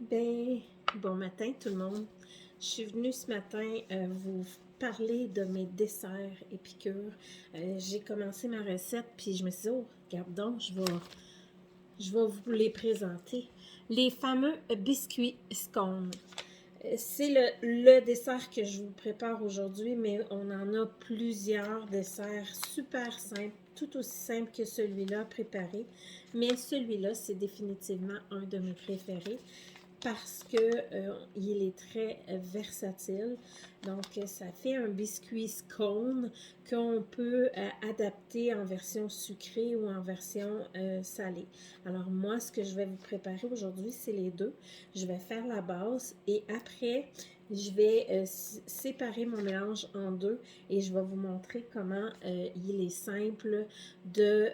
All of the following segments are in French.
Ben, bon matin tout le monde. Je suis venue ce matin vous parler de mes desserts épicures. J'ai commencé ma recette, puis je me suis dit, oh, regarde donc, je vais vous les présenter. Les fameux biscuits scones. C'est le dessert que je vous prépare aujourd'hui, mais on en a plusieurs desserts super simples, tout aussi simples que celui-là à préparer. Mais celui-là, c'est définitivement un de mes préférés parce que il est très versatile. Donc, ça fait un biscuit scone qu'on peut adapter en version sucrée ou en version salée. Alors, moi, ce que je vais vous préparer aujourd'hui, c'est les deux. Je vais faire la base et après, je vais séparer mon mélange en deux et je vais vous montrer comment il est simple de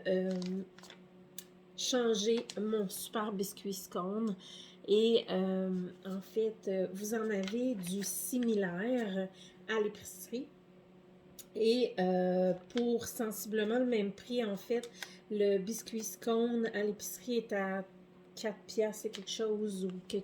changer mon super biscuit scone. Et en fait, vous en avez du similaire à l'épicerie. Et pour sensiblement le même prix, en fait, le biscuit scone à l'épicerie est à 4 piastres et quelque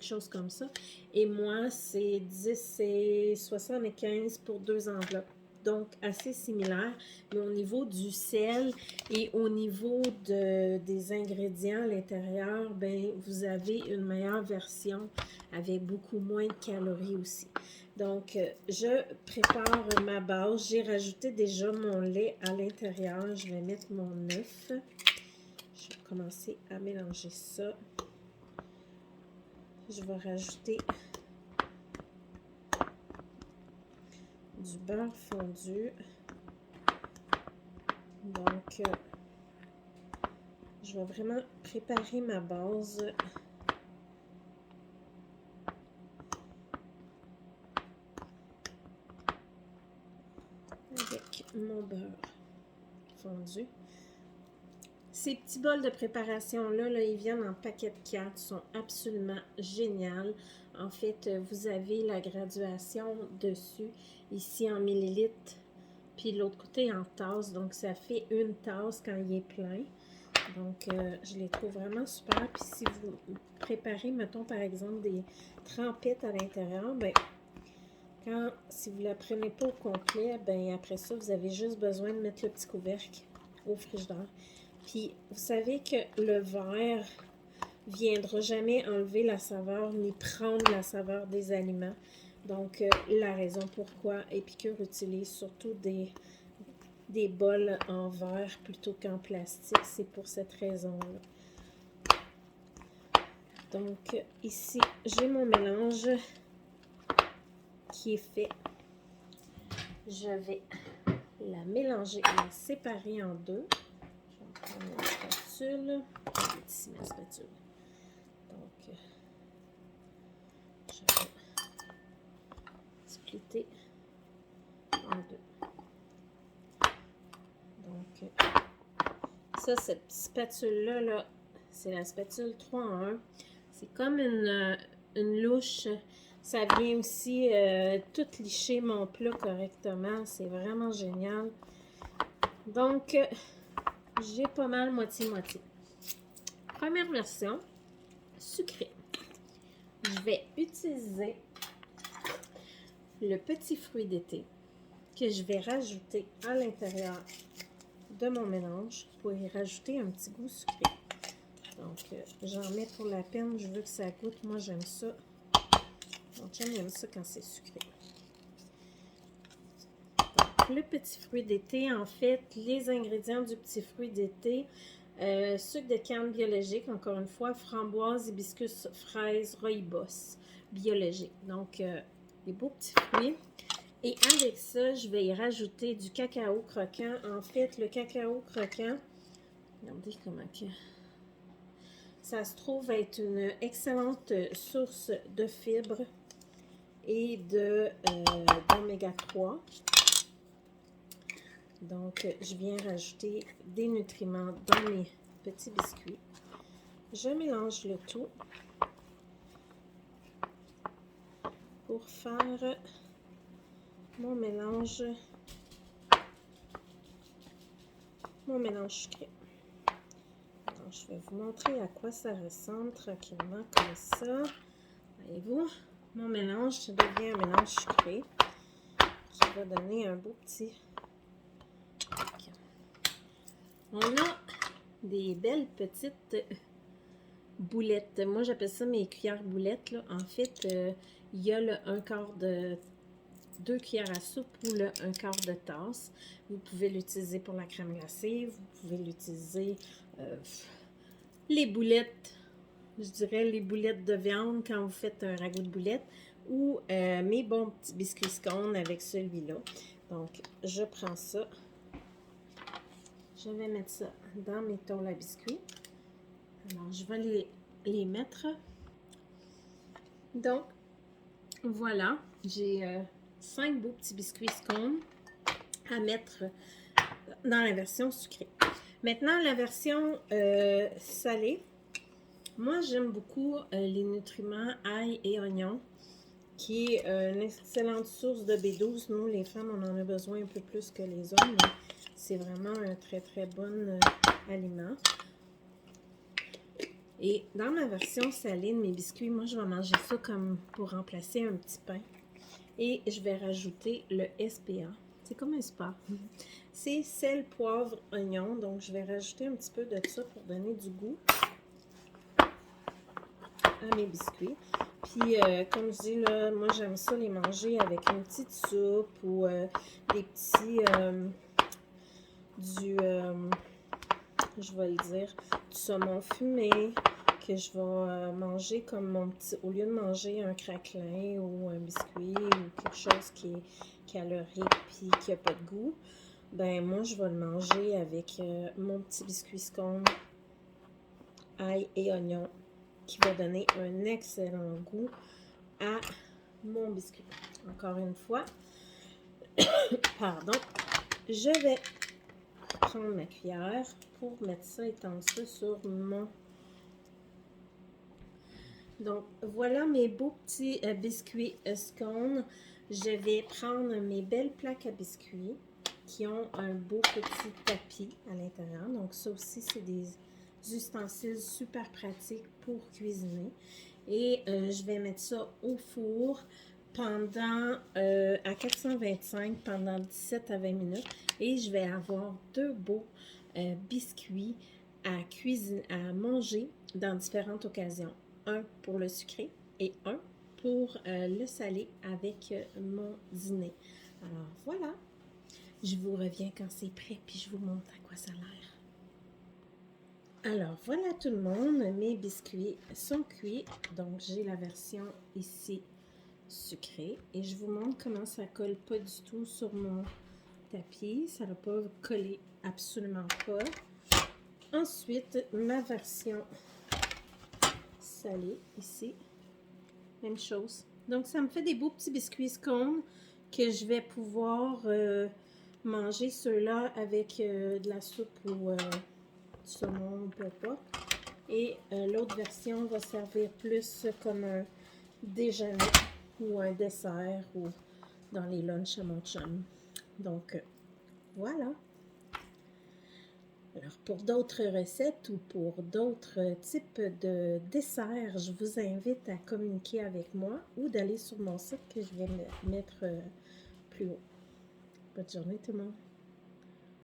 chose comme ça. Et moi, c'est 10 et 75 pour deux enveloppes. Donc, assez similaire. Mais au niveau du sel et au niveau des ingrédients à l'intérieur, ben, vous avez une meilleure version avec beaucoup moins de calories aussi. Donc, je prépare ma base. J'ai rajouté déjà mon lait à l'intérieur. Je vais mettre mon œuf. Je vais commencer à mélanger ça. Je vais rajouter du beurre fondu. Donc, je vais vraiment préparer ma base. Avec mon beurre fondu. Ces petits bols de préparation-là, ils viennent en paquet de 4, ils sont absolument géniaux. En fait, vous avez la graduation dessus, ici en millilitres, puis de l'autre côté en tasse, donc ça fait une tasse quand il est plein. Donc, je les trouve vraiment super. Puis si vous préparez, mettons par exemple des trempettes à l'intérieur, ben si vous ne la prenez pas au complet, ben après ça, vous avez juste besoin de mettre le petit couvercle au frigidaire. Puis, vous savez que le verre viendra jamais enlever la saveur ni prendre la saveur des aliments. Donc, la raison pourquoi Épicure utilise surtout des bols en verre plutôt qu'en plastique, c'est pour cette raison-là. Donc, ici, j'ai mon mélange qui est fait. Je vais la mélanger et la séparer en deux. Je vais prendre une spatule. Ici ma spatule. Donc, je vais splitter en deux. Donc, ça, cette spatule-là, là, c'est la spatule 3 en 1. C'est comme une louche. Ça vient aussi tout licher mon plat correctement. C'est vraiment génial. Donc, j'ai pas mal moitié-moitié. Première version, sucrée. Je vais utiliser le petit fruit d'été que je vais rajouter à l'intérieur de mon mélange pour y rajouter un petit goût sucré. Donc, j'en mets pour la peine. Je veux que ça goûte. Moi, j'aime ça. Mon chum aime ça quand c'est sucré. Donc, le petit fruit d'été, en fait, les ingrédients du petit fruit d'été, sucre de canne biologique, encore une fois, framboise, hibiscus, fraises, rooibos biologique. Donc, des beaux petits fruits. Et avec ça, je vais y rajouter du cacao croquant. En fait, le cacao croquant, regardez comment que ça se trouve être une excellente source de fibres et d'oméga 3. Donc, je viens rajouter des nutriments dans mes petits biscuits. Je mélange le tout pour faire mon mélange sucré. Alors, je vais vous montrer à quoi ça ressemble tranquillement comme ça. Voyez-vous, mon mélange devient un mélange sucré qui va donner un beau petit... On a des belles petites boulettes. Moi, j'appelle ça mes cuillères boulettes, là. En fait, il y a le 1/4 de 2 cuillères à soupe ou le 1/4 de tasse. Vous pouvez l'utiliser pour la crème glacée. Vous pouvez l'utiliser les boulettes, je dirais les boulettes de viande quand vous faites un ragoût de boulettes ou mes bons petits biscuits scones avec celui-là. Donc, je prends ça. Je vais mettre ça dans mes tôles à biscuits. Alors, je vais les mettre. Donc, voilà, j'ai 5 beaux petits biscuits scones à mettre dans la version sucrée. Maintenant, la version salée. Moi, j'aime beaucoup les nutriments ail et oignon, qui est une excellente source de B12. Nous, les femmes, on en a besoin un peu plus que les hommes. C'est vraiment un très, très bon aliment. Et dans ma version salée de mes biscuits, moi, je vais manger ça comme pour remplacer un petit pain. Et je vais rajouter le SPA. C'est comme un spa. C'est sel, poivre, oignon. Donc, je vais rajouter un petit peu de ça pour donner du goût à mes biscuits. Puis, comme je dis, là, moi, j'aime ça les manger avec une petite soupe ou des petits... je vais le dire, du saumon fumé que je vais manger comme mon petit... Au lieu de manger un craquelin ou un biscuit ou quelque chose qui est calorique puis qui n'a pas de goût, ben moi, je vais le manger avec mon petit biscuit scone, ail et oignon, qui va donner un excellent goût à mon biscuit. Encore une fois, pardon, je vais prendre ma cuillère pour mettre ça, étendre ça sur mon... Donc, voilà mes beaux petits biscuits scones. Je vais prendre mes belles plaques à biscuits qui ont un beau petit tapis à l'intérieur. Donc, ça aussi, c'est des ustensiles super pratiques pour cuisiner. Et je vais mettre ça au four pendant à 425 pendant 17 à 20 minutes. Et je vais avoir 2 beaux biscuits à manger dans différentes occasions. Un pour le sucré et un pour le salé avec mon dîner. Alors voilà, je vous reviens quand c'est prêt puis je vous montre à quoi ça a l'air. Alors voilà tout le monde, mes biscuits sont cuits. Donc j'ai la version ici sucrée et je vous montre comment ça colle pas du tout sur mon tapis. Ça ne va pas coller absolument pas. Ensuite, ma version salée ici, même chose. Donc ça me fait des beaux petits biscuits scones que je vais pouvoir manger ceux-là avec de la soupe ou du saumon, peu importe. Et l'autre version va servir plus comme un déjeuner ou un dessert ou dans les lunchs à mon chum. Donc voilà. Alors, pour d'autres recettes ou pour d'autres types de desserts, je vous invite à communiquer avec moi ou d'aller sur mon site que je vais mettre plus haut. Bonne journée tout le monde!